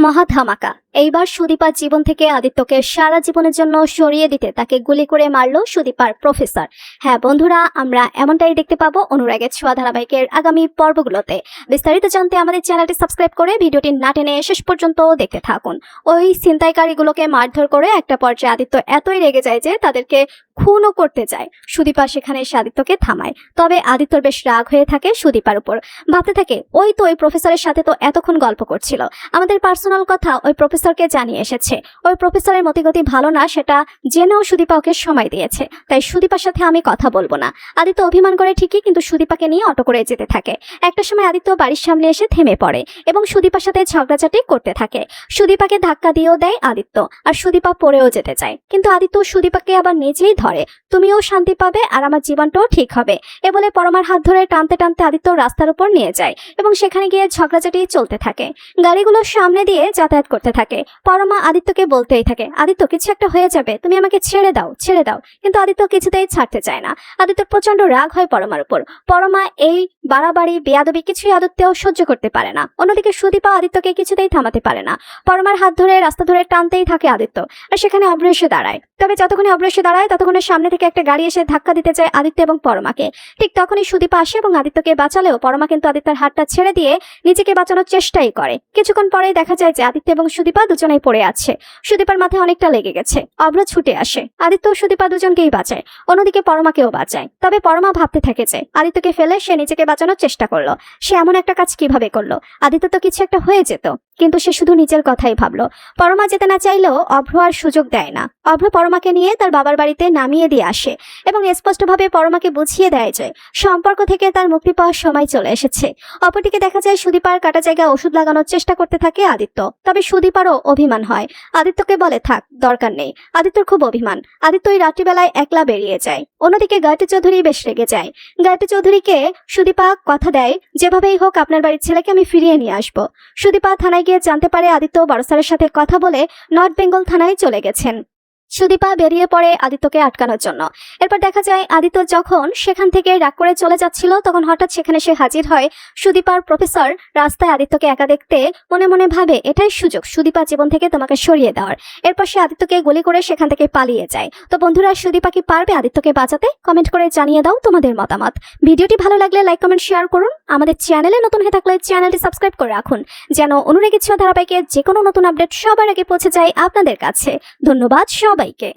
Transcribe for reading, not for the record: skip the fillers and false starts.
মহা ধামাকা। এইবার সুদীপার জীবন থেকে আদিত্যকে সারা জীবনের জন্য সরিয়ে দিতে তাকে গুলি করে মারল সুদীপার প্রফেসর। হ্যাঁ বন্ধুরা, আমরা এমনটাই দেখতে পাবো অনুরাগের ছোঁয়া ধারাবাহিকের আগামী পর্বগুলোতে। বিস্তারিত জানতে আমাদের চ্যানেলটি সাবস্ক্রাইব করে ভিডিওটি না টেনে শেষ পর্যন্ত দেখতে থাকুন। ওই ছিনতাইকারীগুলোকে মারধর করে একটা পর্যায়ে আদিত্য এতই রেগে যায় যে তাদেরকে খুনও করতে যায়। সুদীপা সেখানে এসে আদিত্যকে থামায়, তবে আদিত্যর বেশ রাগ হয়ে থাকে সুদীপার উপর। ভাবতে থাকে ওই প্রফেসরের সাথে তো এতক্ষণ গল্প করছিল, আমাদের পার্সোনাল কথা ওই প্রফেসরকে জানিয়ে এসেছে। ওই প্রফেসরের মতিগতি ভালো না সেটা জেনেও সুদীপা ওকে সময় দিয়েছে, তাই সুদীপার সাথে আমি কথা বলবো না। আদিত্য অভিমান করে ঠিকই, কিন্তু সুদীপাকে নিয়ে অটো করে যেতে থাকে। একটা সময় আদিত্য বাড়ির সামনে এসে থেমে পড়ে এবং সুদীপার সাথে ঝগড়াঝাটি করতে থাকে। সুদীপাকে ধাক্কা দিয়েও দেয় আদিত্য, আর সুদীপা পড়েও যেতে চায়, কিন্তু আদিত্য সুদীপাকে আবার নিজেই ধরে। তুমিও শান্তি পাবে আর আমার জীবনটাও ঠিক হবে, এ বলে পরমার হাত ধরে টানতে টানতে আদিত্য রাস্তার উপর নিয়ে যায় এবং সেখানে গিয়ে ঝগড়াঝাটি চলতে থাকে। গাড়িগুলোর সামনে দিয়ে যাতায়াত করতে থাকে। পরমা আদিত্যকে বলতেই থাকে, আদিত্য কিছু একটা হয়ে যাবে, তুমি আমাকে ছেড়ে দাও ছেড়ে দাও। কিন্তু আদিত্য কিছুতেই ছাড়তে চায় না। আদিত্যর প্রচন্ড রাগ হয় পরমার উপর। পরমা এই বাড়াবাড়ি বেয়াদবি কিছুই আদিত্যও সহ্য করতে পারে না। অন্যদিকে সুদীপা আদিত্যকে কিছুতেই থামাতে পারে না। পরমার হাত ধরে রাস্তা ধরে টানতেই থাকে আদিত্য, আর সেখানে অভ্র এসে দাঁড়ায়। তবে যতক্ষণে অভ্র এসে দাঁড়ায় ততক্ষণে সামনে থেকে একটা গাড়ি এসে ধাক্কা দিতে চায় আদিত্য এবং পরমাকে। ঠিক তখনই সুদীপা আসে এবং আদিত্যকে বাঁচালেও পরমা কিন্তু আদিত্যের হাতটা ছেড়ে দিয়ে নিজেকে বাঁচানোর চেষ্টাই করে। কিছুক্ষণ পরেই দেখা যায় যে আদিত্য এবং সুদীপা দুজনেই পড়ে আছে। সুদীপার মাথায় অনেকটা লেগে গেছে। অভ্র ছুটে আসে, আদিত্য ও সুদীপা দুজনকেই বাঁচায়, অন্যদিকে পরমাকেও বাঁচায়। তবে পরমা ভাবতে থাকে যে আদিত্যকে ফেলে সে নিজেকে বাঁচানোর চেষ্টা করলো। সে এমন একটা কাজ কিভাবে করলো? আদিত্য তো কিছু একটা হয়ে যেত, কিন্তু সে শুধু নিজের কথাই ভাবলো। পরমা যেতে না চাইলেও অভ্র আর সুযোগ দেয় না। অভ্র পরমাকে নিয়ে তার বাবার বাড়িতে নামিয়ে দিয়ে আসে এবং স্পষ্টভাবে পরমাকে বুঝিয়ে দেয় যে সম্পর্ক থেকে তার মুক্তি পাওয়ার সময় চলে এসেছে। অপরদিকে দেখা যায় সুদীপার কাটা জায়গায় ওষুধ লাগানোর চেষ্টা করতে থাকে আদিত্য। তবে সুদীপারও অভিমান হয়, আদিত্যকে বলে থাক দরকার নেই। আদিত্যর খুব অভিমান। আদিত্য ওই রাত্রিবেলায় একলা বেরিয়ে যায়। অন্যদিকে গায়ত্রী চৌধুরী বেশ রেগে যায়। গায়ত্রী চৌধুরীকে সুদীপা কথা দেয়, যেভাবেই হোক আপনার বাড়ির ছেলেকে আমি ফিরিয়ে নিয়ে আসবো। সুদীপা থানায় গিয়ে জানতে পারে আদিত্য বড় স্যারের সাথে কথা বলে নর্থ বেঙ্গল থানায় চলে গেছেন। সুদীপা বেরিয়ে পড়ে আদিত্যকে আটকানোর জন্য। এরপর দেখা যায় আদিত্য যখন সেখান থেকে রাগ করে চলে যাচ্ছিল তখন হঠাৎ সেখানে সে হাজির হয় সুদীপার প্রফেসর। রাস্তায় আদিত্যকে একা দেখতে মনে মনে ভাবে এটাই সুযোগ সুদীপা জীবন থেকে তোমাকে সরিয়ে দেওয়ার। এরপর সে আদিত্যকে গুলি করে সেখান থেকে পালিয়ে যায়। তো বন্ধুরা, সুদীপা কি পারবে আদিত্যকে বাঁচাতে? কমেন্ট করে জানিয়ে দাও তোমাদের মতামত। ভিডিওটি ভালো লাগলে লাইক কমেন্ট শেয়ার করুন। আমাদের চ্যানেলে নতুন হয়ে থাকলে চ্যানেলটি সাবস্ক্রাইব করে রাখুন, যেন অনুরাগের ছোঁয়া ধারাবাহিকের যে কোনো নতুন আপডেট সবার আগে পৌঁছে যায় আপনাদের কাছে। ধন্যবাদ সবাইকে।